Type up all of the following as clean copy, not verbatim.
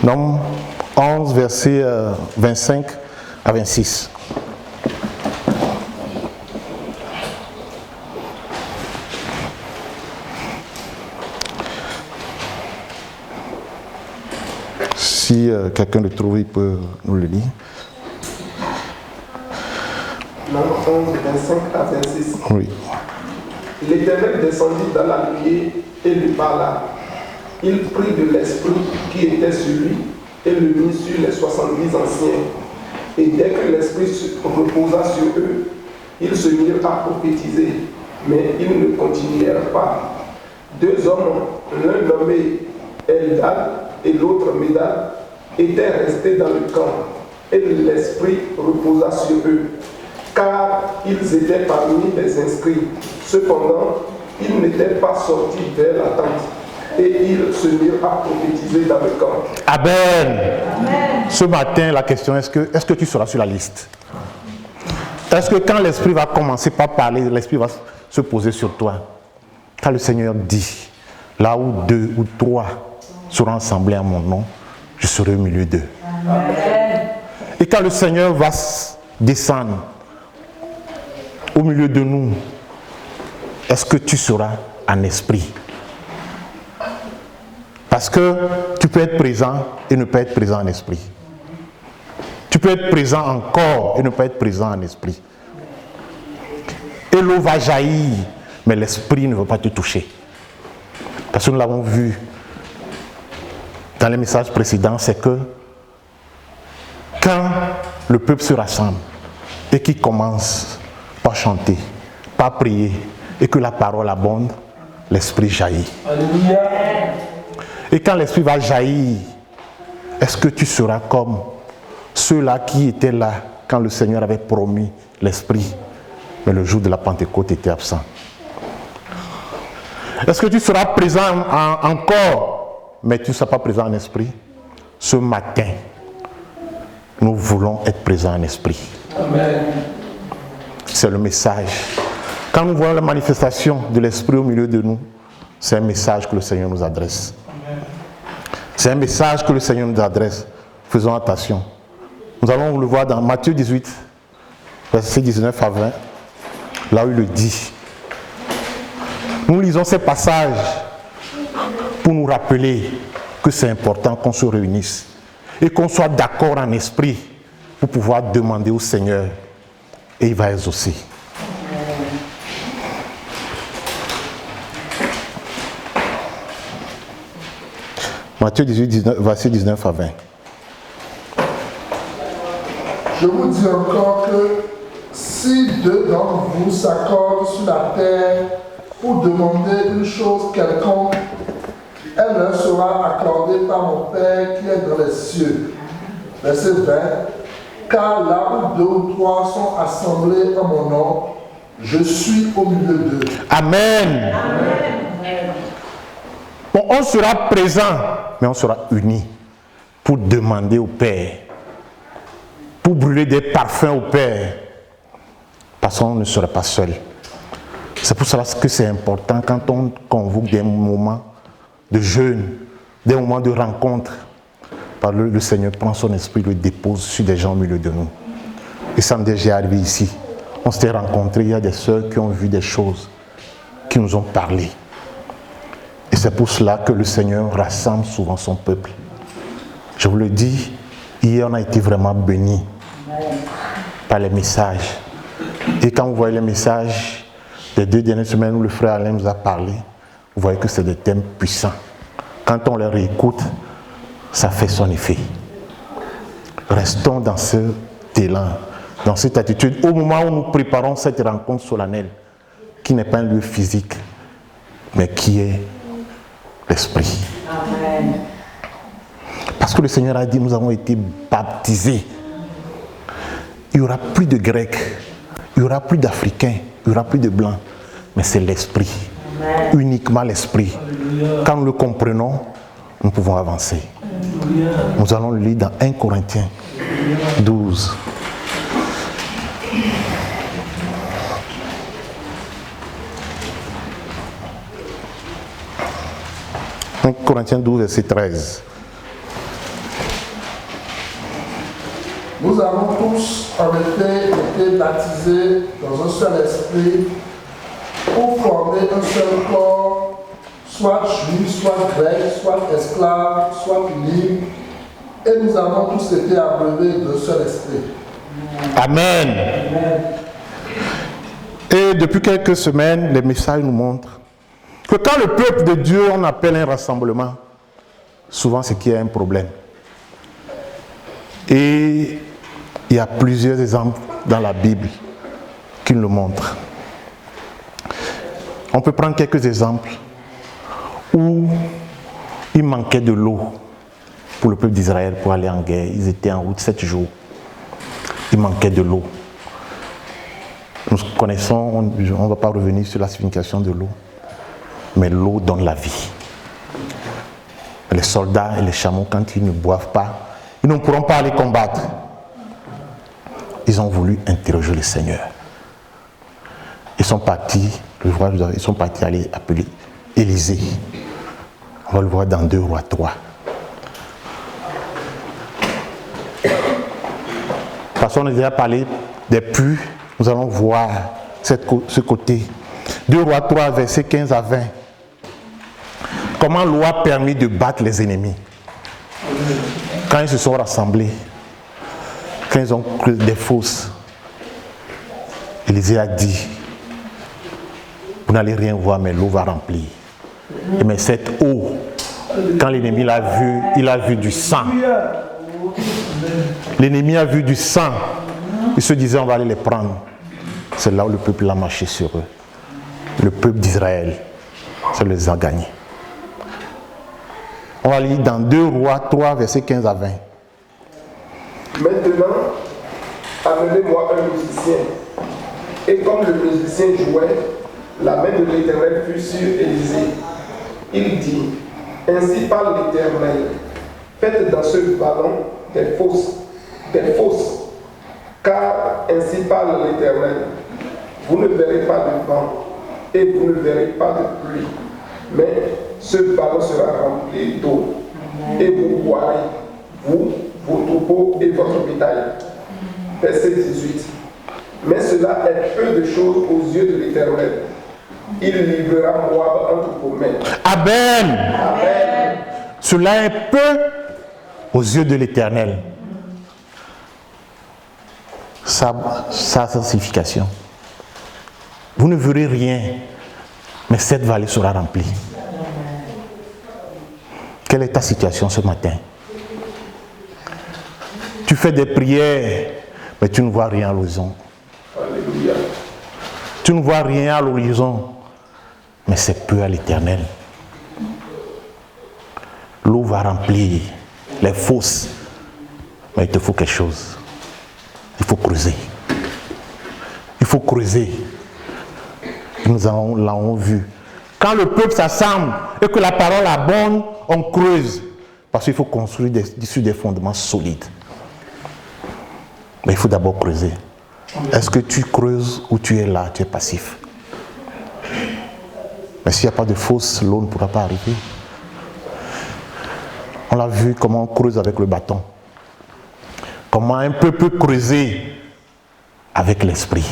Nombre 11, versets 25 à 26. Si quelqu'un le trouve, il peut nous le lire. Nombre 11, 25 à 26. Oui. L'Éternel descendit dans la nuée et lui parla. Il prit de l'esprit qui était sur lui et le mit sur les 70 anciens. Et dès que l'esprit se reposa sur eux, ils se mirent à prophétiser, mais ils ne continuèrent pas. 2 hommes, l'un nommé Eldad et l'autre Médad, étaient restés dans le camp, et l'esprit reposa sur eux, car ils étaient parmi les inscrits. Cependant, ils n'étaient pas sortis vers la tente, et ils se mirent à prophétiser dans le camp. Amen. Amen. Ce matin, la question est-ce que tu seras sur la liste? Est-ce que quand l'Esprit va commencer par parler, l'Esprit va se poser sur toi? Quand le Seigneur dit, là où 2 ou 3 seront assemblés à mon nom, je serai au milieu d'eux. Amen. Et quand le Seigneur va descendre au milieu de nous, est-ce que tu seras en esprit? Parce que tu peux être présent et ne pas être présent en esprit. Tu peux être présent en corps et ne pas être présent en esprit. Et l'eau va jaillir, mais l'esprit ne va pas te toucher. Parce que nous l'avons vu dans les messages précédents, c'est que quand le peuple se rassemble et qu'il commence par chanter, par prier, et que la parole abonde, l'esprit jaillit. Alléluia. Et quand l'esprit va jaillir, est-ce que tu seras comme ceux-là qui étaient là quand le Seigneur avait promis l'esprit, mais le jour de la Pentecôte était absent? Est-ce que tu seras présent en corps, mais tu ne seras pas présent en esprit? Ce matin, nous voulons être présents en esprit. Amen. C'est le message. Quand nous voyons la manifestation de l'esprit au milieu de nous, c'est un message que le Seigneur nous adresse. C'est un message que le Seigneur nous adresse. Faisons attention. Nous allons le voir dans Matthieu 18, versets 19 à 20, là où il le dit. Nous lisons ces passages pour nous rappeler que c'est important qu'on se réunisse et qu'on soit d'accord en esprit pour pouvoir demander au Seigneur et il va exaucer. Matthieu 18, verset 19 à 20. Je vous dis encore que si 2 d'entre vous s'accordent sur la terre pour demander une chose quelconque, elle leur sera accordée par mon Père qui est dans les cieux. Verset 20. Car là où 2 ou 3 sont assemblés en mon nom, je suis au milieu d'eux. Amen. Amen. Bon, on sera présent, mais on sera unis pour demander au Père, pour brûler des parfums au Père, parce qu'on ne sera pas seul. C'est pour cela que c'est important quand on convoque des moments de jeûne, des moments de rencontre. Le Seigneur prend son esprit, le dépose sur des gens au milieu de nous. Et ça m'est déjà arrivé ici. On s'était rencontrés, il y a des sœurs qui ont vu des choses, qui nous ont parlé. Et c'est pour cela que le Seigneur rassemble souvent son peuple. Je vous le dis, hier on a été vraiment bénis par les messages. Et quand vous voyez les messages des 2 dernières semaines où le frère Alain nous a parlé, vous voyez que c'est des thèmes puissants. Quand on les réécoute, ça fait son effet. Restons dans cet élan, dans cette attitude, au moment où nous préparons cette rencontre solennelle, qui n'est pas un lieu physique, mais qui est l'esprit. Amen. Parce que le Seigneur a dit, nous avons été baptisés. Il n'y aura plus de Grecs, il n'y aura plus d'Africains, il n'y aura plus de Blancs, mais c'est l'esprit. Amen. Uniquement l'esprit. Quand nous le comprenons, nous pouvons avancer. Nous allons le lire dans 1 Corinthiens 12. 1 Corinthiens 12, verset 13. Nous avons tous en effet été baptisés dans un seul esprit pour former un seul corps, soit juif, soit grec, soit esclave, soit libre, et nous avons tous été abreuvés d'un seul esprit. Amen. Et depuis quelques semaines, les messages nous montrent que quand le peuple de Dieu, on appelle un rassemblement, souvent c'est qu'il y a un problème. Et il y a plusieurs exemples dans la Bible qui nous le montrent. On peut prendre quelques exemples où il manquait de l'eau pour le peuple d'Israël pour aller en guerre. Ils étaient en route 7 jours. Il manquait de l'eau. Nous connaissons, on ne va pas revenir sur la signification de l'eau, mais l'eau donne la vie. Les soldats et les chameaux, quand ils ne boivent pas, ils ne pourront pas aller combattre. Ils ont voulu interroger le Seigneur. Ils sont partis aller appeler Élisée. On va le voir dans 2 Rois 3. De toute façon, on a déjà parlé des puits. Nous allons voir ce côté. 2 Rois 3, versets 15 à 20. Comment l'eau a permis de battre les ennemis. Quand ils se sont rassemblés, quand ils ont créé des fosses, Élisée a dit, vous n'allez rien voir, mais l'eau va remplir. Et mais cette eau, quand l'ennemi l'a vue, il a vu du sang. L'ennemi a vu du sang. Il se disait, on va aller les prendre. C'est là où le peuple a marché sur eux. Le peuple d'Israël, ça les a gagnés. On va lire dans 2 Rois 3, versets 15 à 20. Maintenant, amenez-moi un musicien. Et comme le musicien jouait, la main de l'Éternel fut sur Élisée. Il dit, ainsi parle l'Éternel, faites dans ce ballon des fosses, car ainsi parle l'Éternel, vous ne verrez pas de vent et vous ne verrez pas de pluie, mais ce ballon sera rempli d'eau et vous boirez, vous, vos troupeaux et votre bétail. Verset 18. Mais cela est peu de choses aux yeux de l'Éternel. Il livrera Moab entre vos mains. Amen. Amen. Cela est peu aux yeux de l'Éternel. Sa signification. Vous ne verrez rien, mais cette vallée sera remplie. Quelle est ta situation ce matin? Tu fais des prières, mais tu ne vois rien à l'horizon. Alléluia. Tu ne vois rien à l'horizon, mais c'est peu à l'Éternel. L'eau va remplir les fosses, mais il te faut quelque chose. Il faut creuser. Il faut creuser. Nous l'avons vu. Quand le peuple s'assemble et que la parole abonde, on creuse. Parce qu'il faut construire sur des fondements solides. Mais il faut d'abord creuser. Est-ce que tu creuses ou tu es là, tu es passif? Mais s'il n'y a pas de fosse, l'eau ne pourra pas arriver. On l'a vu comment on creuse avec le bâton. Comment un peuple peut creuser avec l'esprit.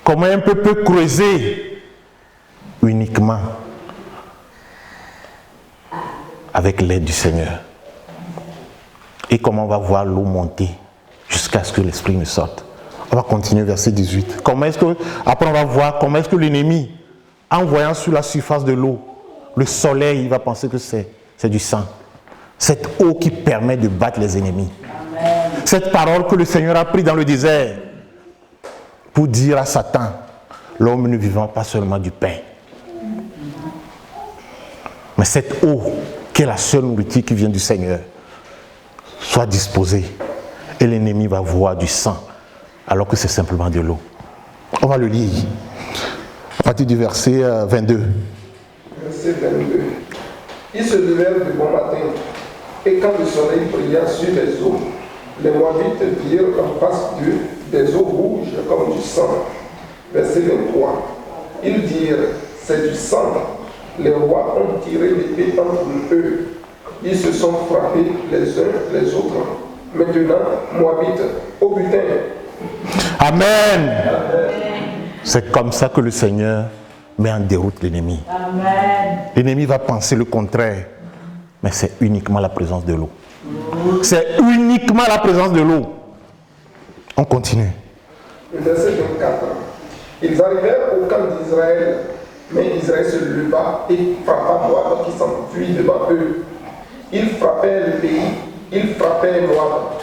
Comment un peuple peut creuser uniquement avec l'aide du Seigneur. Et comment on va voir l'eau monter jusqu'à ce que l'esprit ne sorte. On va continuer verset 18. Après on va voir comment est-ce que l'ennemi, en voyant sur la surface de l'eau, le soleil, il va penser que c'est du sang. Cette eau qui permet de battre les ennemis. Amen. Cette parole que le Seigneur a prise dans le désert pour dire à Satan, l'homme ne vivant pas seulement du pain. Mais cette eau, qui est la seule nourriture qui vient du Seigneur, soit disposée. Et l'ennemi va voir du sang, alors que c'est simplement de l'eau. On va le lire. À partir du verset 22. Verset 22. Ils se levèrent de bon matin, et quand le soleil brilla sur les eaux, les Moabites virent en face d'eux des eaux rouges comme du sang. Verset 23. Ils dirent, c'est du sang. Les rois ont tiré l'épée entre eux. Ils se sont frappés les uns les autres. Maintenant, Moabite, au butin. Amen. C'est comme ça que le Seigneur met en déroute l'ennemi. L'ennemi va penser le contraire, mais c'est uniquement la présence de l'eau. C'est uniquement la présence de l'eau. On continue. Le verset 24. Ils arrivèrent au camp d'Israël, mais Israël se leva et frappa Moab qui s'enfuit devant eux. Ils frappaient le pays, ils frappaient Moab.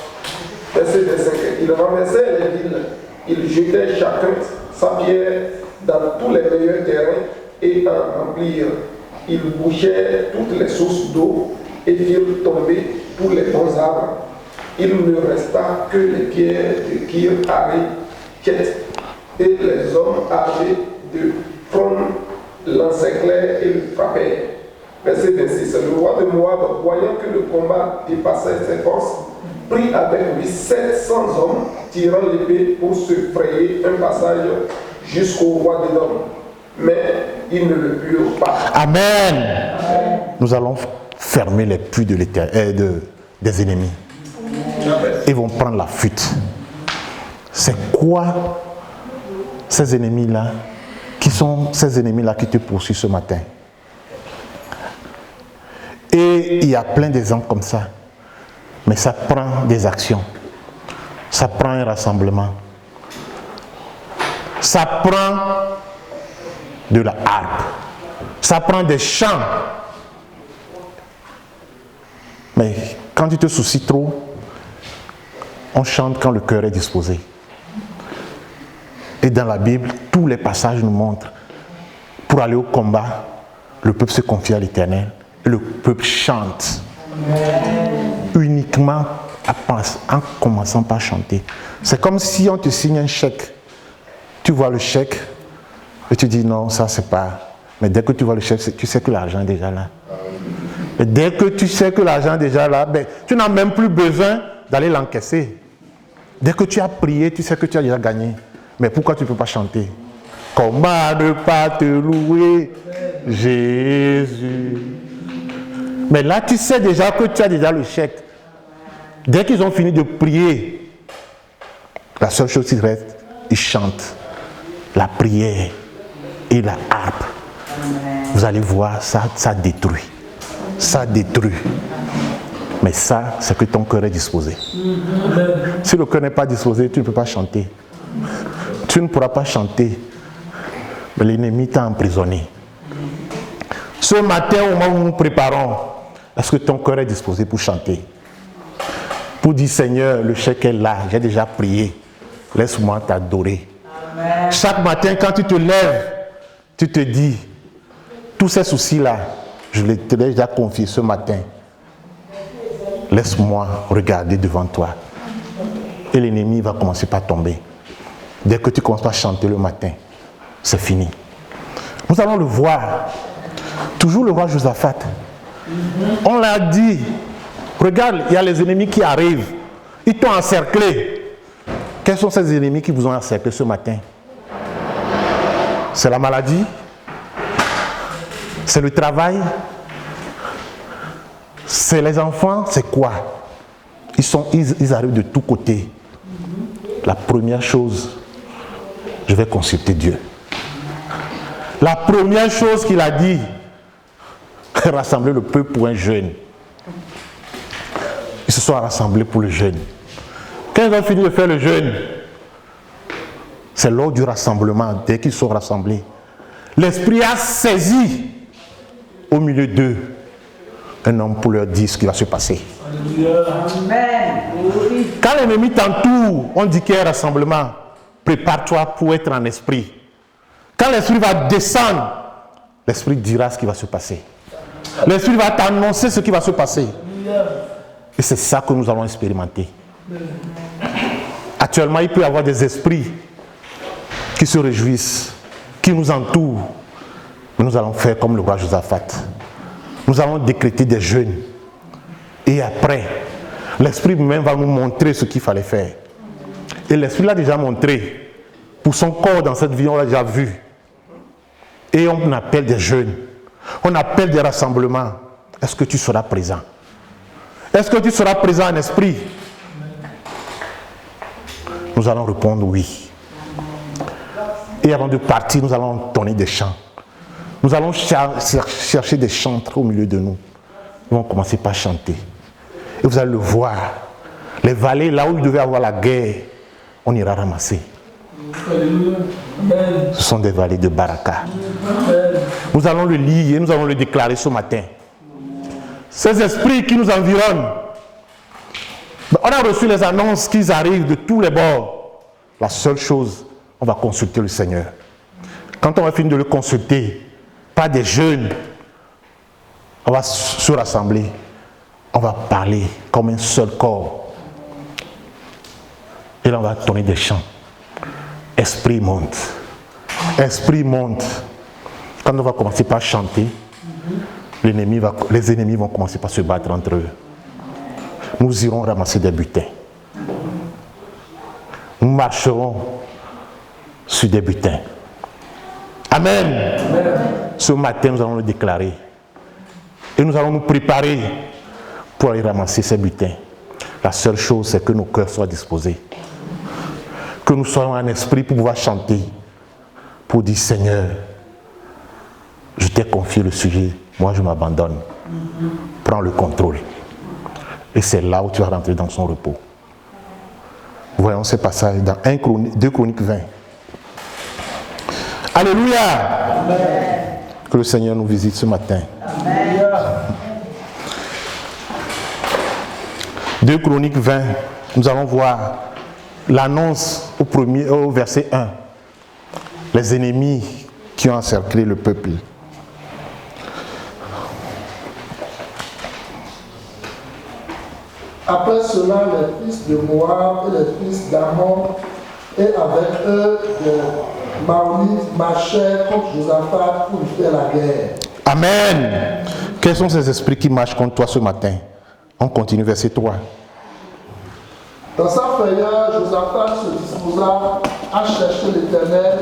Verset 25. Ils renversaient les villes, ils jetaient chacun sa pierre dans tous les meilleurs terrains et en remplirent. Ils bouchaient toutes les sources d'eau et firent tomber tous les bons arbres. Il ne resta que les pierres de Kir Haréchet, et les hommes armés de front l'encerclèrent et le frappèrent. Verset 26. Le roi de Moab, voyant que le combat dépassait ses forces, prit avec lui 700 hommes tirant l'épée pour se frayer un passage jusqu'au roi d'Édom. Mais ils ne le purent pas. Amen. Nous allons fermer les puits de des ennemis. Ils vont prendre la fuite. C'est quoi ces ennemis-là? Qui sont ces ennemis-là qui te poursuivent ce matin? Et il y a plein d'exemples comme ça. Mais ça prend des actions. Ça prend un rassemblement. Ça prend de la harpe. Ça prend des chants. Mais quand tu te soucies trop, on chante quand le cœur est disposé. Et dans la Bible, tous les passages nous montrent, pour aller au combat, le peuple se confie à l'Éternel et le peuple chante. Uniquement en commençant par chanter. C'est comme si on te signe un chèque. Tu vois le chèque et tu dis non, ça c'est pas. Mais dès que tu vois le chèque, tu sais que l'argent est déjà là. Et dès que tu sais que l'argent est déjà là, ben, tu n'as même plus besoin d'aller l'encaisser. Dès que tu as prié, tu sais que tu as déjà gagné. Mais pourquoi tu ne peux pas chanter? Comment ne pas te louer, Jésus? Mais là, tu sais déjà que tu as déjà le chèque. Dès qu'ils ont fini de prier, la seule chose qui reste, ils chantent. La prière et la harpe. Vous allez voir, ça détruit. Ça détruit. Mais ça, c'est que ton cœur est disposé. Si le cœur n'est pas disposé, tu ne peux pas chanter. Tu ne pourras pas chanter. Mais l'ennemi t'a emprisonné. Ce matin, au moment où nous nous préparons, est-ce que ton cœur est disposé pour chanter? Pour dire, Seigneur, le chèque est là, j'ai déjà prié. Laisse-moi t'adorer. Amen. Chaque matin, quand tu te lèves, tu te dis, tous ces soucis-là, je les ai déjà confiés ce matin. Laisse-moi regarder devant toi. Et l'ennemi va commencer par tomber. Dès que tu commences par chanter le matin, c'est fini. Nous allons le voir. Toujours le roi Josaphat. On l'a dit. Regarde, il y a les ennemis qui arrivent. Ils t'ont encerclé. Quels sont ces ennemis qui vous ont encerclé ce matin? C'est la maladie? C'est le travail? C'est les enfants? C'est quoi? Ils arrivent de tous côtés. La première chose, je vais consulter Dieu. La première chose qu'il a dit, rassembler le peuple pour un jeûne. Ils se sont rassemblés pour le jeûne. Quand ils ont fini de faire le jeûne, c'est lors du rassemblement, dès qu'ils sont rassemblés, l'Esprit a saisi au milieu d'eux un homme pour leur dire ce qui va se passer. Amen. Quand l'ennemi t'entoure, on dit qu'il y a un rassemblement, prépare-toi pour être en esprit. Quand l'Esprit va descendre, l'Esprit dira ce qui va se passer. L'Esprit va t'annoncer ce qui va se passer. Et c'est ça que nous allons expérimenter. Actuellement, il peut y avoir des esprits qui se réjouissent, qui nous entourent. Mais nous allons faire comme le roi Josaphat. Nous allons décréter des jeûnes. Et après, l'Esprit même va nous montrer ce qu'il fallait faire. Et l'Esprit l'a déjà montré. Pour son corps dans cette vie, on l'a déjà vu. Et on appelle des jeûnes. On appelle des rassemblements. Est-ce que tu seras présent? Est-ce que tu seras présent en esprit? Nous allons répondre oui. Et avant de partir, nous allons entonner des chants. Nous allons chercher des chantres au milieu de nous. Nous allons commencer par chanter. Et vous allez le voir. Les vallées, là où il devait avoir la guerre, on ira ramasser. Ce sont des vallées de Baraka. Nous allons le lire et nous allons le déclarer ce matin. Ces esprits qui nous environnent, on a reçu les annonces qu'ils arrivent de tous les bords. La seule chose, on va consulter le Seigneur. Quand on va finir de le consulter, pas des jeunes, on va se rassembler, on va parler comme un seul corps. Et là, on va donner des chants. Esprit monte. Esprit monte. Quand on va commencer par chanter, les ennemis vont commencer par se battre entre eux. Nous irons ramasser des butins. Nous marcherons sur des butins. Amen. Amen. Ce matin, nous allons le déclarer. Et nous allons nous préparer pour aller ramasser ces butins. La seule chose, c'est que nos cœurs soient disposés. Que nous soyons en esprit pour pouvoir chanter. Pour dire, Seigneur, je t'ai confié le sujet. Moi, je m'abandonne. Prends le contrôle. Et c'est là où tu vas rentrer dans son repos. Voyons ces passages dans 2 Chroniques 20. Alléluia. Amen. Que le Seigneur nous visite ce matin. Amen. 2 Chroniques 20, nous allons voir l'annonce au verset 1. Les ennemis qui ont encerclé le peuple. Après cela, les fils de Moab et les fils d'Ammon et avec eux de Maonites marchaient contre Josaphat pour lui faire la guerre. Amen. Quels sont ces esprits qui marchent contre toi ce matin? On continue, verset 3. Dans sa frayeur, Josaphat se disposa à chercher l'Éternel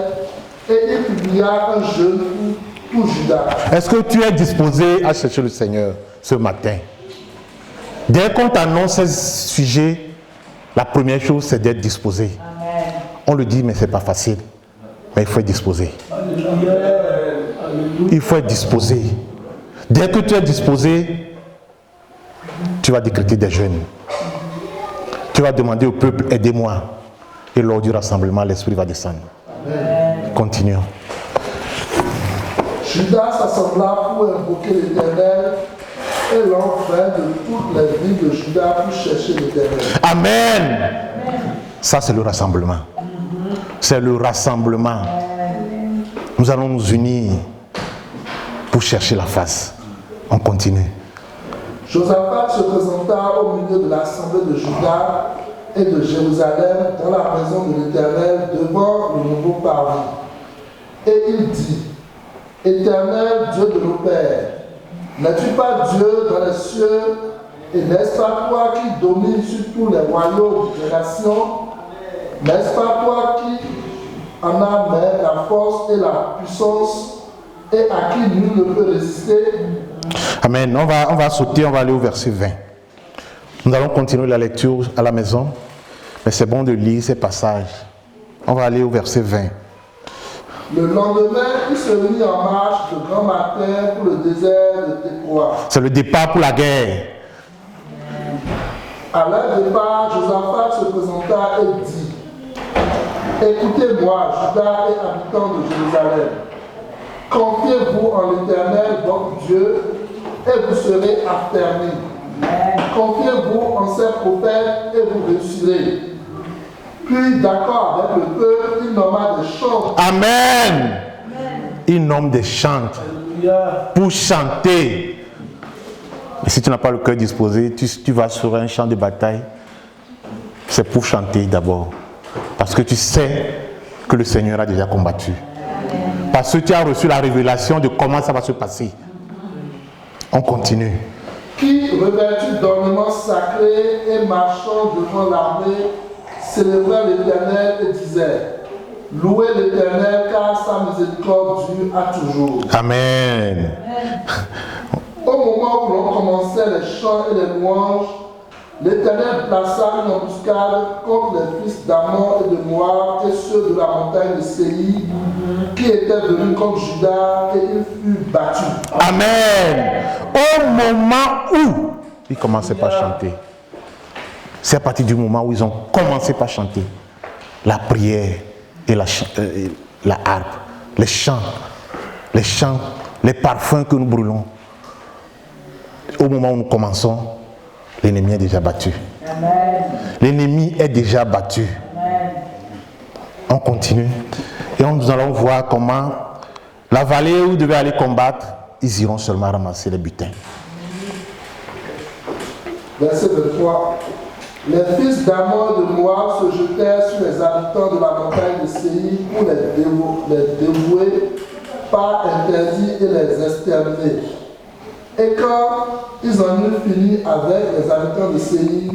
et il publia un jeûne pour Juda. Est-ce que tu es disposé à chercher le Seigneur ce matin? Dès qu'on t'annonce ce sujet, la première chose c'est d'être disposé. Amen. On le dit mais c'est pas facile. Mais il faut être disposé. Alléluia. Il faut être disposé. Dès que tu es disposé, tu vas décréter des jeûnes. Tu vas demander au peuple, aidez-moi. Et lors du rassemblement, l'Esprit va descendre. Amen. Continuons. Judas s'assembla pour invoquer l'Éternel et l'on vint de toutes les villes de Juda pour chercher l'Éternel. Amen. Ça, c'est le rassemblement. C'est le rassemblement. Nous allons nous unir pour chercher la face. On continue. Josaphat se présenta au milieu de l'assemblée de Juda et de Jérusalem dans la maison de l'Éternel devant le nouveau parvis. Et il dit, Éternel, Dieu de nos pères, n'es-tu pas Dieu dans les cieux, et n'est-ce pas toi qui domines sur tous les royaumes des nations? N'est-ce pas toi qui en as mais la force et la puissance, et à qui nul ne peut résister? Amen. On va sauter, on va aller au verset 20. Nous allons continuer la lecture à la maison, mais c'est bon de lire ces passages. On va aller au verset 20. Le lendemain, il se mit en marche de grand matin pour le désert de Tekoa. C'est le départ pour la guerre. À leur départ, Josaphat se présenta et dit, écoutez-moi, Juda et habitants de Jérusalem, confiez-vous en l'Éternel, votre Dieu, et vous serez affermis. Confiez-vous en ses prophètes et vous réussirez. Puis, d'accord avec le peuple, il nomma des chantres. Amen. Il nomme des chantres pour chanter. Et si tu n'as pas le cœur disposé, tu vas sur un champ de bataille. C'est pour chanter d'abord. Parce que tu sais que le Seigneur a déjà combattu. Parce que tu as reçu la révélation de comment ça va se passer. On continue. Qui, revêtu d'ornements sacrés et marchant devant l'armée, célébrait l'Éternel et disait, louez l'Éternel car sa miséricorde dure à toujours. Amen. Au moment où l'on commençait les chants et les louanges, l'Éternel plaça une embuscade contre les fils d'Ammon et de Moab et ceux de la montagne de Séir qui étaient venus contre Juda et il fut battu. Amen. Au moment où ils commençaient par chanter, c'est à partir du moment où ils ont commencé par chanter la prière et la harpe, les chants, les parfums que nous brûlons. Au moment où nous commençons, l'ennemi est déjà battu. Amen. L'ennemi est déjà battu. Amen. On continue et nous allons voir comment la vallée où ils devaient aller combattre, ils iront seulement ramasser les butins. Verset 23. Les fils d'Ammon et de Moab se jetèrent sur les habitants de la montagne de Séir pour les dévouer par interdit et les exterminer. Et quand ils en eurent fini avec les habitants de Séir,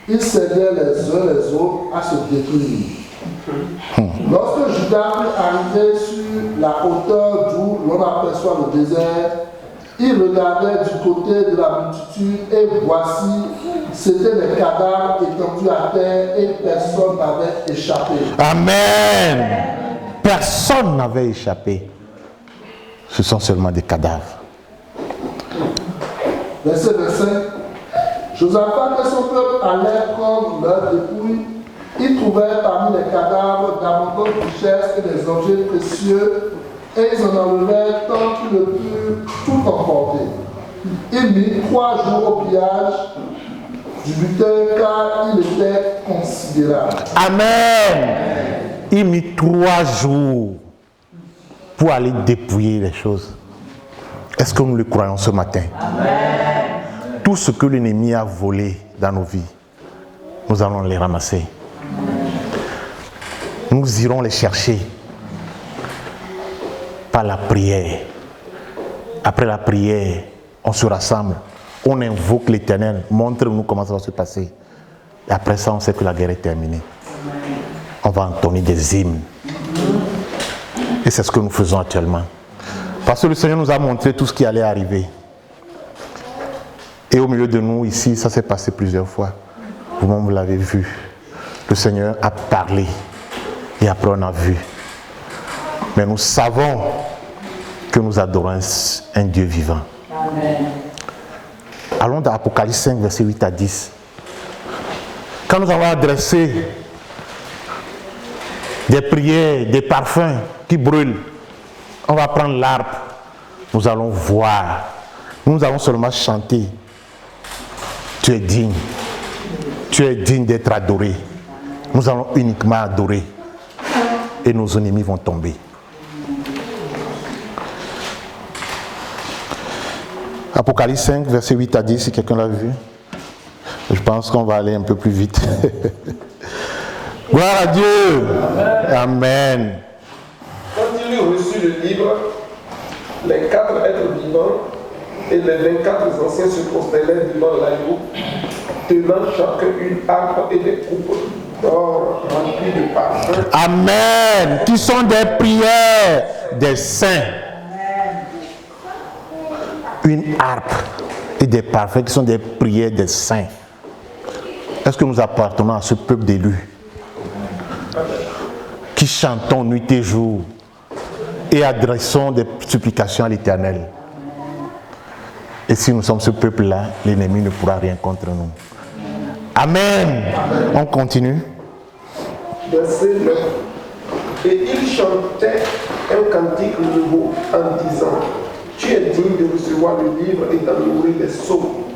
ils s'aidèrent les uns les autres à se détruire. Lorsque Juda fut arrivé sur la hauteur d'où l'on aperçoit le désert, il regardait du côté de la multitude et voici, c'étaient les cadavres étendus à terre et personne n'avait échappé. Amen. Personne n'avait échappé. Ce sont seulement des cadavres. Verset 25. Josaphat et son peuple allèrent prendre leurs dépouilles. Ils trouvèrent parmi les cadavres d'abondantes richesses et des objets précieux, et ils en enlevèrent tant qu'ils ne purent tout emporter. Ils mirent 3 jours au pillage du butin, car il était considérable. Amen. Ils mirent 3 jours pour aller dépouiller les choses. Est-ce que nous le croyons ce matin? Amen. Tout ce que l'ennemi a volé dans nos vies, nous allons les ramasser. Nous irons les chercher par la prière. Après la prière, on se rassemble, on invoque l'Éternel, montre-nous comment ça va se passer. Et après ça, on sait que la guerre est terminée. On va entonner des hymnes. Et c'est ce que nous faisons actuellement. Parce que le Seigneur nous a montré tout ce qui allait arriver. Et au milieu de nous, ici, ça s'est passé plusieurs fois. Vous-même, vous l'avez vu. Le Seigneur a parlé. Et après, on a vu. Mais nous savons que nous adorons un Dieu vivant. Amen. Allons dans Apocalypse 5, verset 8 à 10. Quand nous avons adressé des prières, des parfums qui brûlent, on va prendre l'arbre. Nous allons voir. Nous allons seulement chanter. Tu es digne. Tu es digne d'être adoré. Nous allons uniquement adorer. Et nos ennemis vont tomber. Apocalypse 5, verset 8 à 10, si quelqu'un l'a vu. Je pense qu'on va aller un peu plus vite. Gloire à Dieu. Amen. Quand il eut reçu le livre, les 4 êtres vivants et les 24 anciens se prosternèrent devant l'agneau, tenant chacun une harpe et des coupes d'or remplies de parfums. Amen. Qui sont des prières des saints. Une harpe et des parfums qui sont des prières des saints. Est-ce que nous appartenons à ce peuple d'élus qui chantons nuit et jour et adressons des supplications à l'Éternel? Et si nous sommes ce peuple-là, l'ennemi ne pourra rien contre nous. Amen. On continue. Verset 9. Et il chantait un cantique nouveau en disant: Tu es digne de recevoir le livre et d'en ouvrir les sceaux,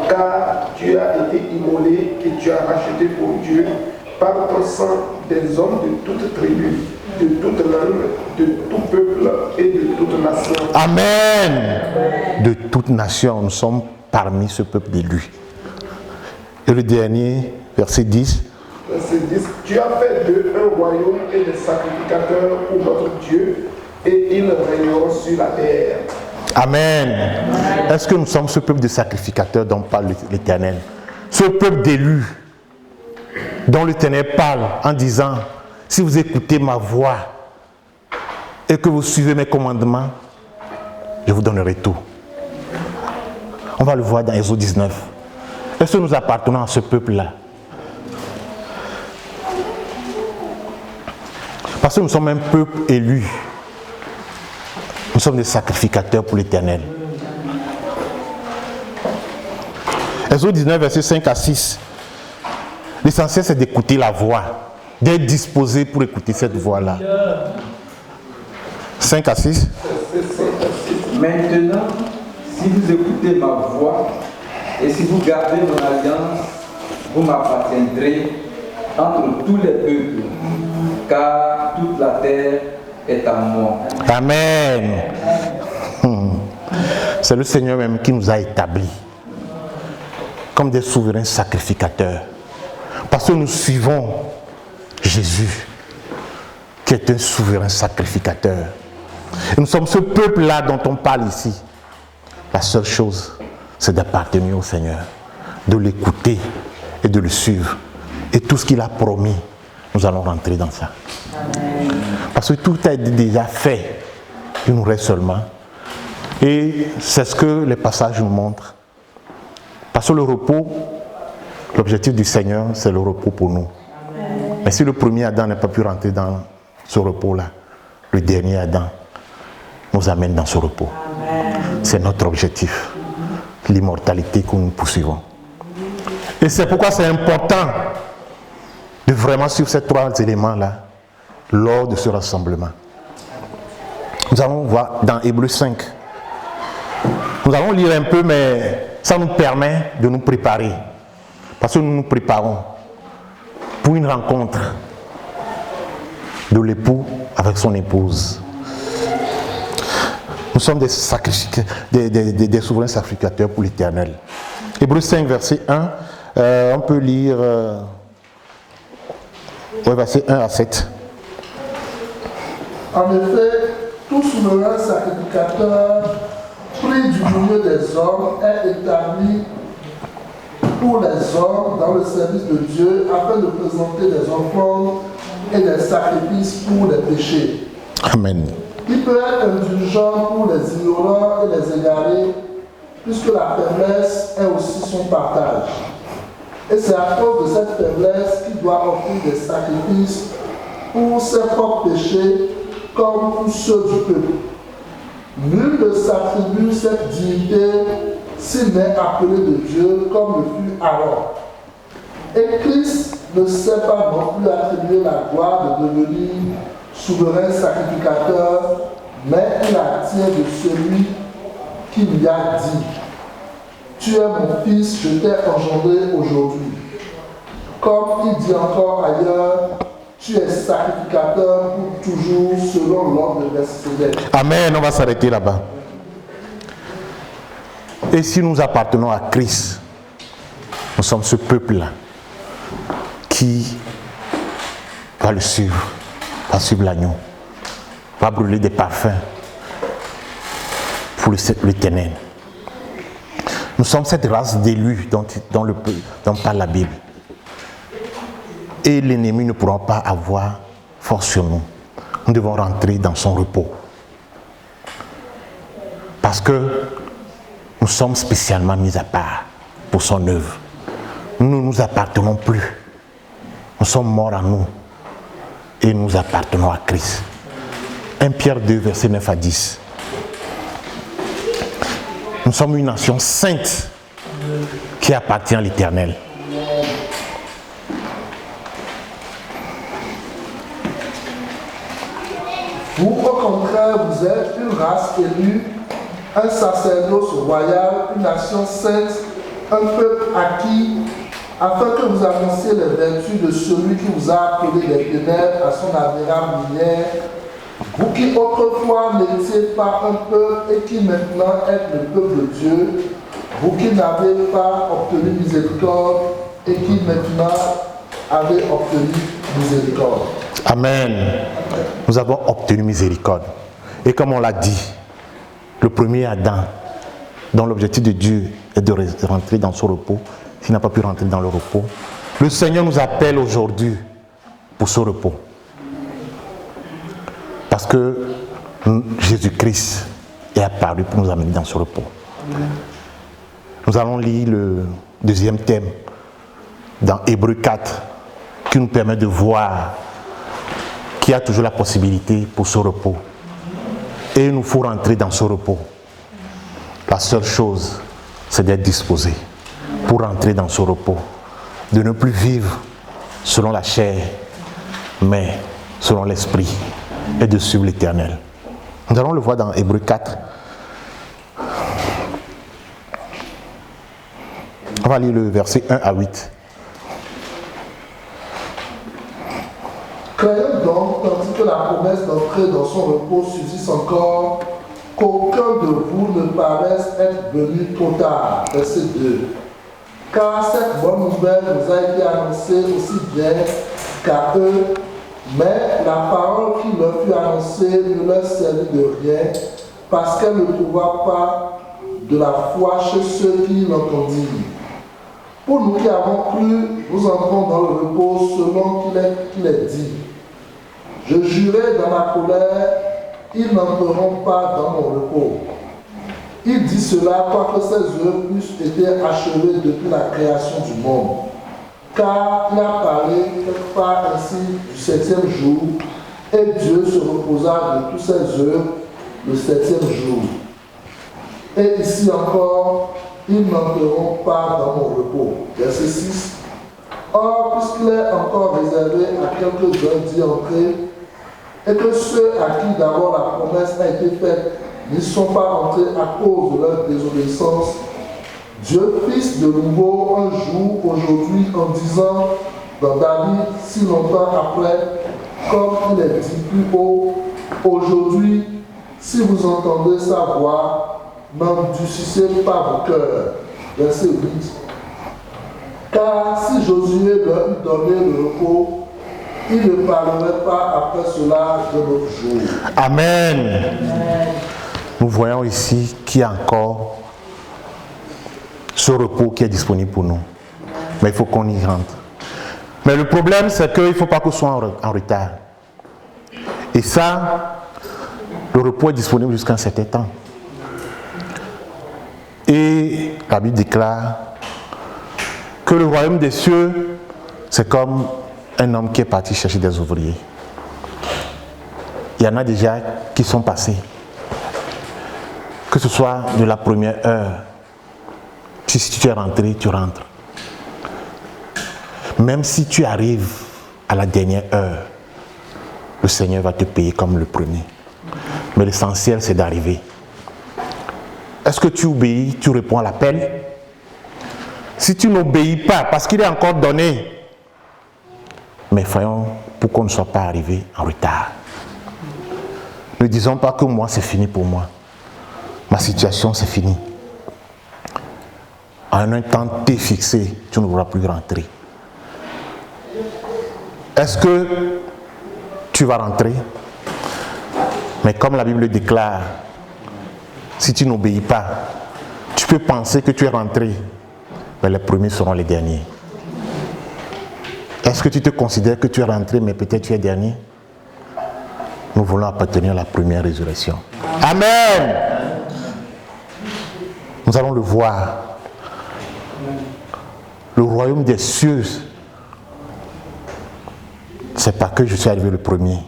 car tu as été immolé et tu as racheté pour Dieu par ton sang des hommes de toute tribu, de toute langue, de tout peuple et de toute nation. Amen. De toute nation, nous sommes parmi ce peuple d'élu. Et le dernier, verset 10. Verset 10. Tu as fait d'eux un royaume et des sacrificateurs pour notre Dieu, et ils régneront sur la terre. Amen. Est-ce que nous sommes ce peuple de sacrificateurs dont parle l'Éternel? Ce peuple d'élus dont l'Éternel parle en disant: si vous écoutez ma voix et que vous suivez mes commandements, je vous donnerai tout. On va le voir dans Exode 19. Est-ce que nous appartenons à ce peuple-là? Parce que nous sommes un peuple élu. Nous sommes des sacrificateurs pour l'Éternel. Exode 19, versets 5 à 6. L'essentiel, c'est d'écouter la voix, d'être disposé pour écouter cette voix-là. 5 à 6. Maintenant, si vous écoutez ma voix et si vous gardez mon alliance, vous m'appartiendrez entre tous les peuples, car toute la terre est à moi. Amen. C'est le Seigneur même qui nous a établis comme des souverains sacrificateurs. Parce que nous suivons Jésus, qui est un souverain sacrificateur. Et nous sommes ce peuple-là dont on parle ici. La seule chose, c'est d'appartenir au Seigneur, de l'écouter et de le suivre. Et tout ce qu'il a promis, nous allons rentrer dans ça. Amen. Parce que tout a été déjà fait. Il nous reste seulement. Et c'est ce que les passages nous montrent. Parce que le repos, l'objectif du Seigneur, c'est le repos pour nous. Amen. Mais si le premier Adam n'a pas pu rentrer dans ce repos-là, le dernier Adam nous amène dans ce repos. Amen. C'est notre objectif, l'immortalité que nous poursuivons. Et c'est pourquoi c'est important de vraiment suivre ces trois éléments-là lors de ce rassemblement. Nous allons voir dans Hébreux 5. Nous allons lire un peu, mais ça nous permet de nous préparer. Parce que nous nous préparons pour une rencontre de l'époux avec son épouse. Nous sommes des souverains sacrificateurs pour l'Éternel. Hébreux 5, verset 1. On peut lire verset 1 à 7. En effet, tout souverain sacrificateur pris du milieu des hommes est établi pour les hommes dans le service de Dieu afin de présenter des offrandes et des sacrifices pour les péchés. Amen. Il peut être indulgent pour les ignorants et les égarés, puisque la faiblesse est aussi son partage. Et c'est à cause de cette faiblesse qu'il doit offrir des sacrifices pour ses propres péchés, comme pour ceux du peuple. Nul ne s'attribue cette dignité s'il n'est appelé de Dieu, comme le fut Aaron. Et Christ ne sait pas non plus attribuer la gloire de devenir souverain sacrificateur, mais il la tient de celui qui lui a dit: tu es mon fils, je t'ai engendré aujourd'hui. Comme il dit encore ailleurs, tu es sacrificateur pour toujours selon l'ordre de Melchizedek. Amen, on va s'arrêter là-bas. Et si nous appartenons à Christ, nous sommes ce peuple-là qui va le suivre, va suivre l'agneau, va brûler des parfums pour l'Éternel. Nous sommes cette race d'élus dont parle la Bible. Et l'ennemi ne pourra pas avoir force sur nous. Nous devons rentrer dans son repos. Parce que nous sommes spécialement mis à part pour son œuvre. Nous ne nous appartenons plus. Nous sommes morts à nous. Et nous appartenons à Christ. 1 Pierre 2, versets 9 à 10. Nous sommes une nation sainte qui appartient à l'Éternel. Vous, au contraire, vous êtes une race élue, un sacerdoce royal, une nation sainte, un peuple acquis, afin que vous annonciez les vertus de celui qui vous a appelé des ténèbres à son admirable lumière. Vous qui autrefois n'étiez pas un peuple et qui maintenant êtes le peuple de Dieu, vous qui n'avez pas obtenu miséricorde et qui maintenant avez obtenu miséricorde. Amen. Nous avons obtenu miséricorde. Et comme on l'a dit, le premier Adam, dont l'objectif de Dieu est de rentrer dans son repos, s'il n'a pas pu rentrer dans le repos, le Seigneur nous appelle aujourd'hui pour ce repos. Parce que Jésus-Christ est apparu pour nous amener dans ce repos. Nous allons lire deuxième thème dans Hébreux 4 qui nous permet de voir qu'il y a toujours la possibilité pour ce repos. Et il nous faut rentrer dans ce repos. La seule chose, c'est d'être disposé pour rentrer dans ce repos. De ne plus vivre selon la chair, mais selon l'esprit, et de suivre l'Éternel. Nous allons le voir dans Hébreux 4. On va lire le verset 1 à 8. Croyons donc, tandis que la promesse d'entrer dans son repos subsiste encore, qu'aucun de vous ne paraisse être venu trop tard. Verset 2. Car cette bonne nouvelle nous a été annoncée aussi bien qu'à eux, mais la parole qui leur fut annoncée ne leur servit de rien, parce qu'elle ne trouva pas de la foi chez ceux qui l'entendirent. Pour nous qui avons cru, nous entrons dans le repos selon qu'il est dit. Je jurai dans ma colère, ils n'entreront pas dans mon repos. Il dit cela quoique ses œuvres eussent été achevées depuis la création du monde. Car il a parlé quelque part ainsi du septième jour, et Dieu se reposa de tous ses œuvres le septième jour. Et ici encore, ils n'entreront pas dans mon repos. Verset 6. Or, puisqu'il est encore réservé à quelques-uns d'y entrer, et que ceux à qui d'abord la promesse a été faite n'y sont pas entrés à cause de leur désobéissance, Dieu fixe de nouveau un jour aujourd'hui en disant dans David si longtemps après, comme il est dit plus haut, aujourd'hui, si vous entendez sa voix, n'endurcissez pas vos cœurs. Verset 8. Car si Josué leur eût donné le repos, il ne parlerait pas après cela de notre jour. Amen. Amen. Nous voyons ici qu'il y a encore ce repos qui est disponible pour nous. Mais il faut qu'on y rentre. Mais le problème, c'est qu'il ne faut pas qu'on soit en retard. Et ça, le repos est disponible jusqu'à un certain temps. Et la Bible déclare que le royaume des cieux, c'est comme un homme qui est parti chercher des ouvriers. Il y en a déjà qui sont passés. Que ce soit de la première heure, si tu es rentré, tu rentres. Même si tu arrives à la dernière heure, le Seigneur va te payer comme le premier. Mais l'essentiel, c'est d'arriver. Est-ce que tu obéis, tu réponds à l'appel? Si tu n'obéis pas, parce qu'il est encore donné, mais voyons pour qu'on ne soit pas arrivé en retard. Ne disons pas que moi, c'est fini pour moi. Ma situation, c'est fini. En un temps T fixé, tu ne pourras plus rentrer. Est-ce que tu vas rentrer? Mais comme la Bible déclare, si tu n'obéis pas, tu peux penser que tu es rentré, mais les premiers seront les derniers. Est-ce que tu te considères que tu es rentré, mais peut-être tu es dernier? Nous voulons appartenir à la première résurrection. Amen. Nous allons le voir. Le royaume des cieux, c'est pas que je suis arrivé le premier.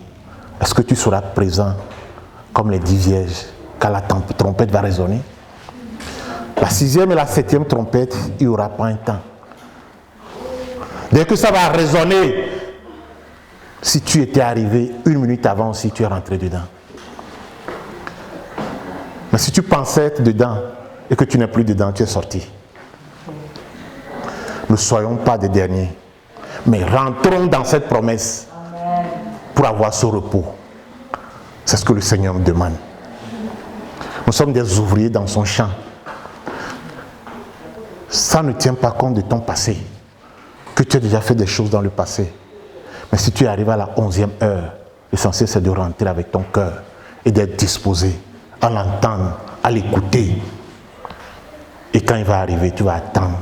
Est-ce que tu seras présent comme les 10 vierges quand la trompette va résonner? La 6e et la 7e trompette, il n'y aura pas un temps. Dès que ça va résonner, si tu étais arrivé 1 minute avant aussi, tu es rentré dedans. Mais si tu pensais être dedans et que tu n'es plus dedans, tu es sorti. Ne soyons pas des derniers, mais rentrons dans cette promesse pour avoir ce repos. C'est ce que le Seigneur me demande. Nous sommes des ouvriers dans son champ. Ça ne tient pas compte de ton passé, que tu as déjà fait des choses dans le passé. Mais si tu arrives à la 11e heure, l'essentiel c'est de rentrer avec ton cœur et d'être disposé à l'entendre, à l'écouter. Et quand il va arriver, tu vas attendre.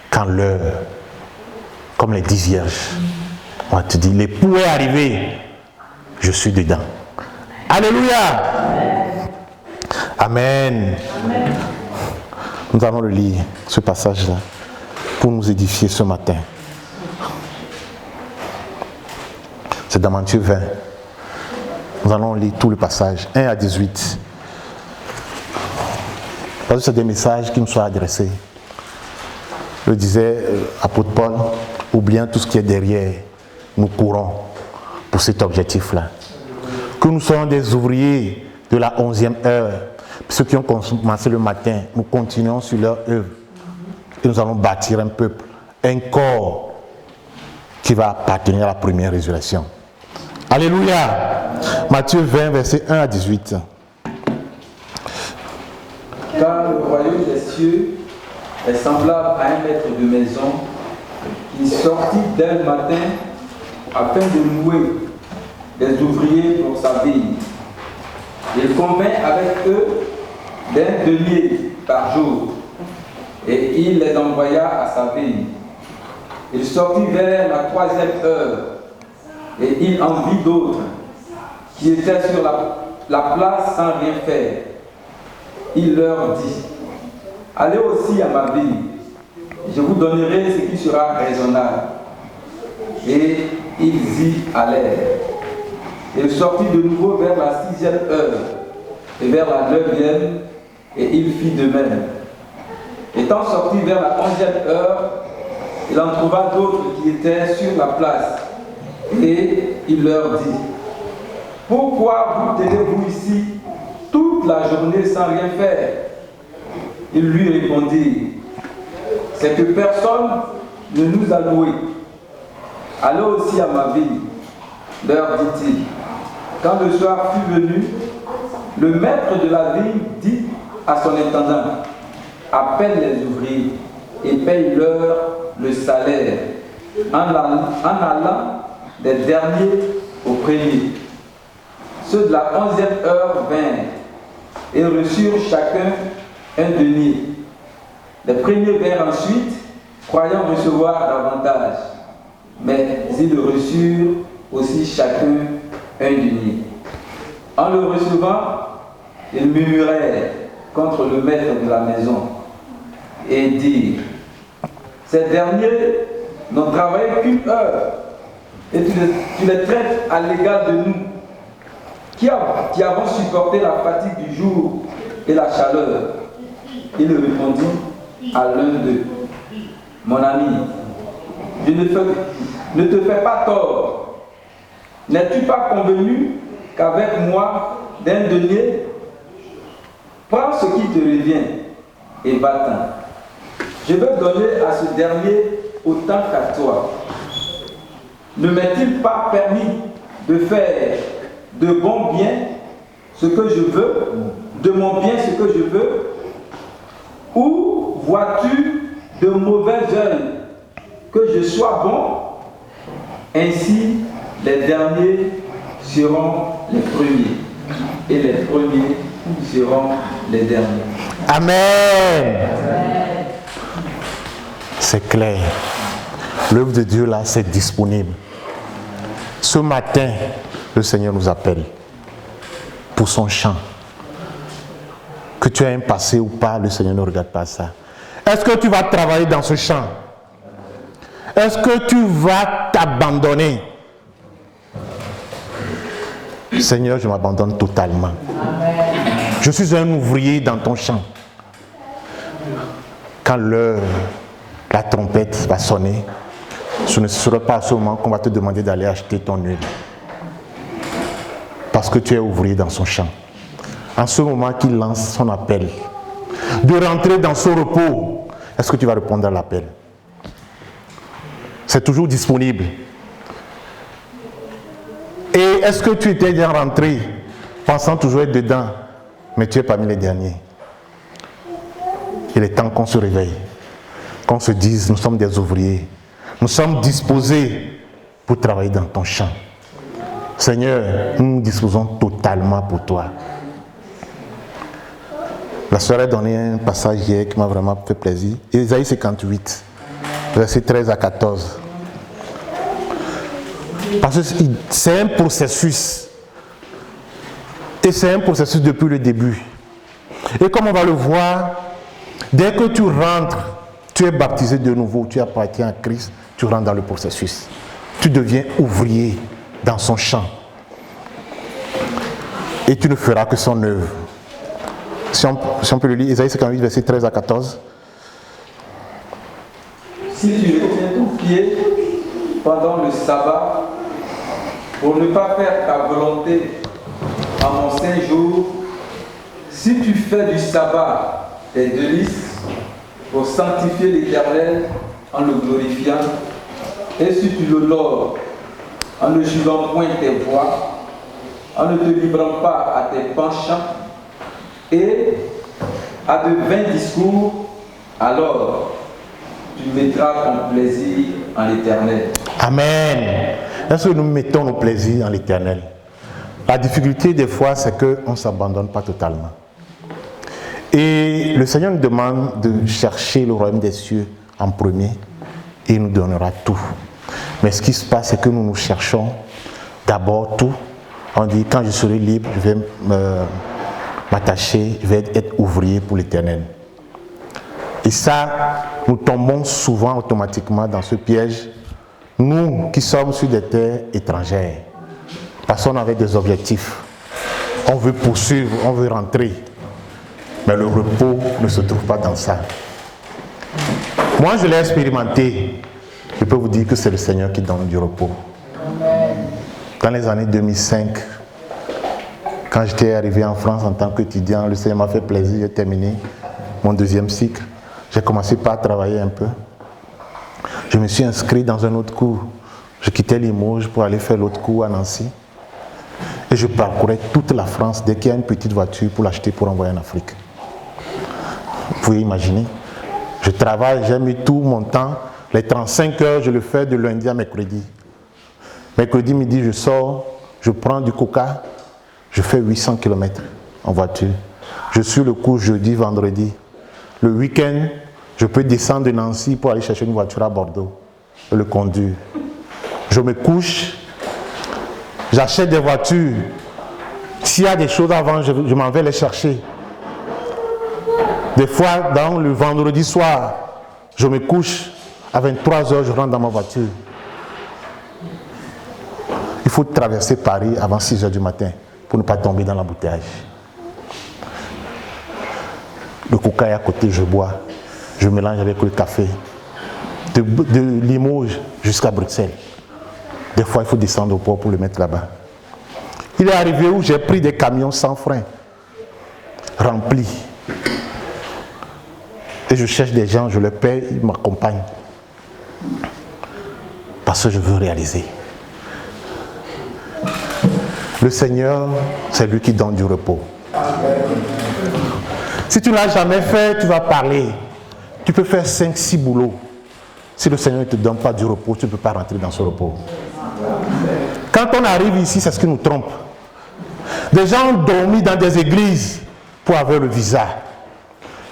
Quand l'heure, comme les 10 vierges, on va te dire, l'époux est arrivé, je suis dedans. Alléluia. Amen. Amen. Nous allons le lire, ce passage-là, pour nous édifier ce matin. C'est dans Matthieu 20. Nous allons lire tout le passage, 1 à 18. Parce que c'est des messages qui nous sont adressés. Je disais, apôtre Paul, oubliant tout ce qui est derrière, nous courons pour cet objectif-là. Que nous soyons des ouvriers de la 11e heure. Ceux qui ont commencé le matin, nous continuons sur leur œuvre. Et nous allons bâtir un peuple, un corps qui va appartenir à la première résurrection. Alléluia. Matthieu 20, versets 1 à 18. Car le royaume des cieux est semblable à un maître de maison qui sortit dès le matin afin de louer des ouvriers pour sa ville. Il convint avec eux d'un denier par jour et il les envoya à sa ville. Il sortit vers la 3e heure et il en vit d'autres qui étaient sur la place sans rien faire. Il leur dit, allez aussi à ma ville, je vous donnerai ce qui sera raisonnable. Et ils y allèrent. Il sortit de nouveau vers la 6e heure et vers la 9e, et il fit de même. Étant sorti vers la 11e heure, il en trouva d'autres qui étaient sur la place, et il leur dit, pourquoi vous tenez-vous ici toute la journée sans rien faire? Ils lui répondirent, c'est que personne ne nous a loués. Allez aussi à ma ville, leur dit-il. Quand le soir fut venu, le maître de la ville dit à son intendant, appelle les ouvriers et paye-leur le salaire en allant des derniers aux premiers. Ceux de la 11e heure vinrent et reçurent chacun un denier. Les premiers vinrent ensuite, croyant recevoir davantage, mais ils reçurent aussi chacun un denier. En le recevant, ils murmurèrent contre le maître de la maison et dirent, ces derniers n'ont travaillé qu'une heure et tu les traites à l'égal de nous qui avons supporté la fatigue du jour et la chaleur. Il répondit à l'un d'eux, mon ami, je ne te fais pas tort. N'es-tu pas convenu qu'avec moi d'un denier, prends ce qui te revient et va-t'en. Je veux donner à ce dernier autant qu'à toi. Ne m'est-il pas permis de faire de bon bien ce que je veux, de mon bien ce que je veux, ou vois-tu de mauvais œil que je sois bon? Ainsi, les derniers seront les premiers, et les premiers seront les derniers. Amen. C'est clair. L'œuvre de Dieu là, c'est disponible. Ce matin, le Seigneur nous appelle pour son chant. Que tu aies un passé ou pas, le Seigneur ne regarde pas ça. Est-ce que tu vas travailler dans ce champ? Est-ce que tu vas t'abandonner? Seigneur, je m'abandonne totalement. Amen. Je suis un ouvrier dans ton champ. Quand la trompette va sonner, ce ne sera pas à ce moment qu'on va te demander d'aller acheter ton huile. Parce que tu es ouvrier dans son champ. En ce moment qu'il lance son appel, de rentrer dans son repos, est-ce que tu vas répondre à l'appel? C'est toujours disponible. Et est-ce que tu étais déjà rentré, pensant toujours être dedans, mais tu es parmi les derniers? Il est temps qu'on se réveille, qu'on se dise, nous sommes des ouvriers, nous sommes disposés pour travailler dans ton champ. Seigneur, nous nous disposons totalement pour toi. La sœur a donné un passage hier qui m'a vraiment fait plaisir. Ésaïe 58, versets 13 à 14. Parce que c'est un processus. Et c'est un processus depuis le début. Et comme on va le voir, Dès que tu rentres, tu es baptisé de nouveau, tu appartiens à Christ, tu rentres dans le processus. Tu deviens ouvrier dans son champ. Et tu ne feras que son œuvre. Si on peut le lire, Ésaïe 58, verset 13 à 14. Si tu me tiens tout pied pendant le sabbat, pour ne pas faire ta volonté en mon saint jour, si tu fais du sabbat tes délices, pour sanctifier l'Éternel en le glorifiant, et si tu l'honores en ne jurant point tes voies, en ne te livrant pas à tes penchants et à de vains discours, alors tu mettras ton plaisir en l'Éternel. Amen. Est-ce que nous mettons nos plaisirs en l'Éternel? La difficulté des fois, c'est qu'on ne s'abandonne pas totalement. Et le Seigneur nous demande de chercher le royaume des cieux en premier et il nous donnera tout. Mais ce qui se passe, c'est que nous cherchons d'abord tout. On dit, quand je serai libre, je vais m'attacher, je vais être ouvrier pour l'Éternel. Et ça, nous tombons souvent automatiquement dans ce piège. Nous qui sommes sur des terres étrangères, parce qu'on avait des objectifs. On veut poursuivre, on veut rentrer. Mais le repos ne se trouve pas dans ça. Moi, je l'ai expérimenté. Je peux vous dire que c'est le Seigneur qui donne du repos. Dans les années 2005, quand j'étais arrivé en France en tant qu'étudiant, le Seigneur m'a fait plaisir, j'ai terminé mon deuxième cycle. J'ai commencé par travailler un peu. Je me suis inscrit dans un autre cours. Je quittais Limoges pour aller faire l'autre cours à Nancy. Et je parcourais toute la France dès qu'il y a une petite voiture pour l'acheter pour envoyer en Afrique. Vous pouvez imaginer. Je travaille, j'ai mis tout mon temps. Les 35 heures, je le fais de lundi à mercredi. Mercredi midi, je sors, je prends du coca, je fais 800 km en voiture. Je suis le cours jeudi, vendredi. Le week-end, je peux descendre de Nancy pour aller chercher une voiture à Bordeaux et le conduire. Je me couche, j'achète des voitures. S'il y a des choses avant, je m'en vais les chercher. Des fois, dans le vendredi soir, je me couche, à 23h, je rentre dans ma voiture. Il faut traverser Paris avant 6h du matin pour ne pas tomber dans l'embouteillage. Le coca est à côté, je bois. Je mélange avec le café. De Limoges jusqu'à Bruxelles. Des fois, il faut descendre au port pour le mettre là-bas. Il est arrivé où j'ai pris des camions sans frein, remplis. Et je cherche des gens, je les paye, ils m'accompagnent. Parce que je veux réaliser. Le Seigneur, c'est lui qui donne du repos. Si tu ne l'as jamais fait, tu vas parler. Tu peux faire 5-6 boulots. Si le Seigneur ne te donne pas du repos, tu ne peux pas rentrer dans ce repos. Quand on arrive ici, c'est ce qui nous trompe. Des gens ont dormi dans des églises pour avoir le visa.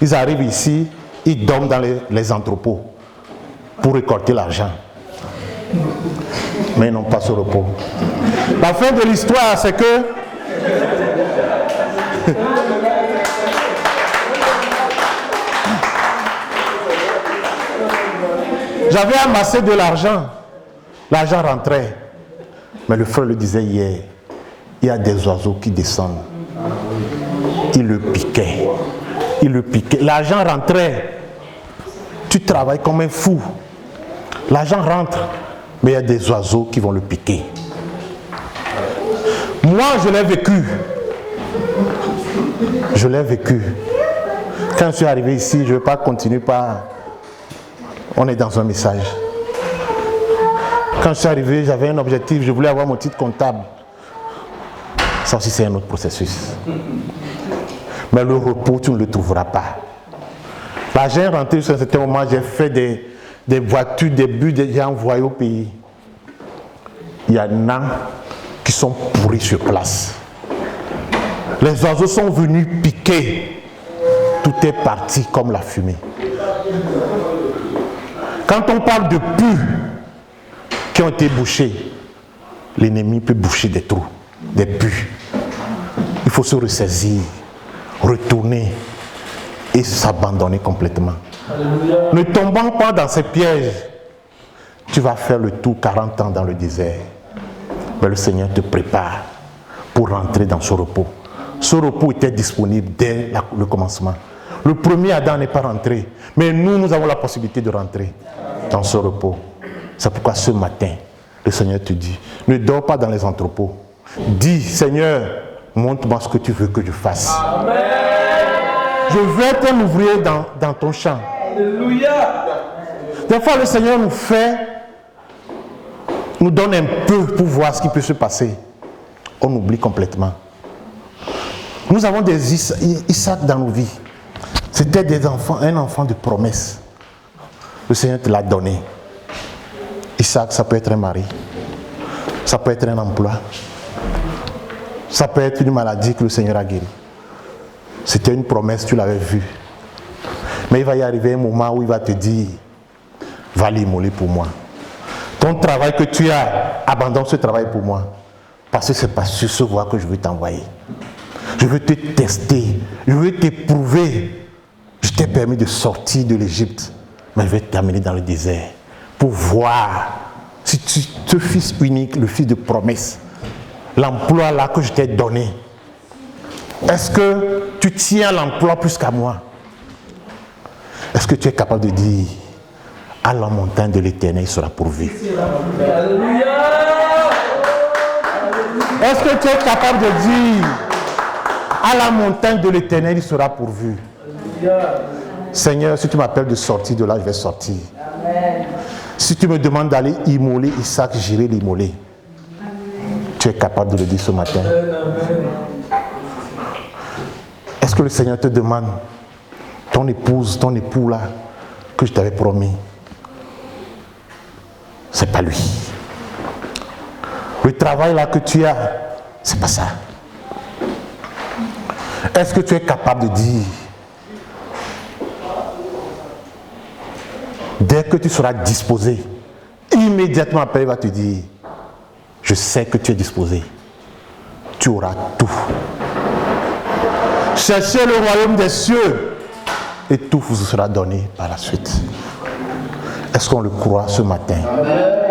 Ils arrivent ici, ils dorment dans les entrepôts pour récolter l'argent. Mais ils n'ont pas ce repos. La fin de l'histoire, c'est que j'avais amassé de l'argent. L'argent rentrait. Mais le frère le disait hier, il y a des oiseaux qui descendent. Il le piquait. Il le piquait. L'argent rentrait. Tu travailles comme un fou. L'argent rentre, mais il y a des oiseaux qui vont le piquer. Moi, je l'ai vécu. Je l'ai vécu. Quand je suis arrivé ici, je ne vais pas continuer par... On est dans un message. Quand je suis arrivé, j'avais un objectif. Je voulais avoir mon titre comptable. Ça aussi, c'est un autre processus. Mais le repos, tu ne le trouveras pas. L'argent est rentré sur un certain moment. J'ai fait des voitures, des bus, j'ai envoyé au pays. Il y en a qui sont pourris sur place. Les oiseaux sont venus piquer. Tout est parti comme la fumée. Quand on parle de puits qui ont été bouchés, l'ennemi peut boucher des trous, des puits. Il faut se ressaisir, retourner. et s'abandonner complètement. Alléluia. Ne tombant pas dans ces pièges, tu vas faire le tour 40 ans dans le désert. Mais le Seigneur te prépare pour rentrer dans ce repos. Ce repos était disponible dès le commencement. Le premier Adam n'est pas rentré, mais nous avons la possibilité de rentrer dans ce repos. C'est pourquoi ce matin, le Seigneur te dit, ne dors pas dans les entrepôts. Dis, Seigneur, montre-moi ce que tu veux que je fasse. Amen. Je veux être un ouvrier dans ton champ. Alléluia. Des fois, le Seigneur nous donne un peu pour voir ce qui peut se passer. On oublie complètement. Nous avons des Isaac dans nos vies. C'était des enfants, un enfant de promesse. Le Seigneur te l'a donné. Isaac, ça peut être un mari. Ça peut être un emploi. Ça peut être une maladie que le Seigneur a guérie. C'était une promesse, tu l'avais vue. Mais il va y arriver un moment où il va te dire, va l'immoler pour moi. Ton travail que tu as, abandonne ce travail pour moi. Parce que c'est pas sur ce voie que je veux t'envoyer. Je veux te tester. Je veux t'éprouver. Je t'ai permis de sortir de l'Égypte. Mais je vais t'amener dans le désert. Pour voir si ce fils unique, le fils de promesse, l'emploi là que je t'ai donné, est-ce que tu tiens l'emploi plus qu'à moi? Est-ce que tu es capable de dire, à la montagne de l'Éternel, il sera pourvu? Alléluia. Est-ce que tu es capable de dire, à la montagne de l'Éternel, il sera pourvu? Seigneur, si tu m'appelles de sortir de là, je vais sortir. Amen. Si tu me demandes d'aller immoler Isaac, j'irai l'immoler. Tu es capable de le dire ce matin? Amen. Est-ce que le Seigneur te demande, ton épouse, ton époux là, que je t'avais promis, c'est pas lui. Le travail là que tu as, c'est pas ça. Est-ce que tu es capable de dire, dès que tu seras disposé, immédiatement après il va te dire, je sais que tu es disposé, tu auras tout. Cherchez le royaume des cieux et tout vous sera donné par la suite. Est-ce qu'on le croit ce matin? Amen.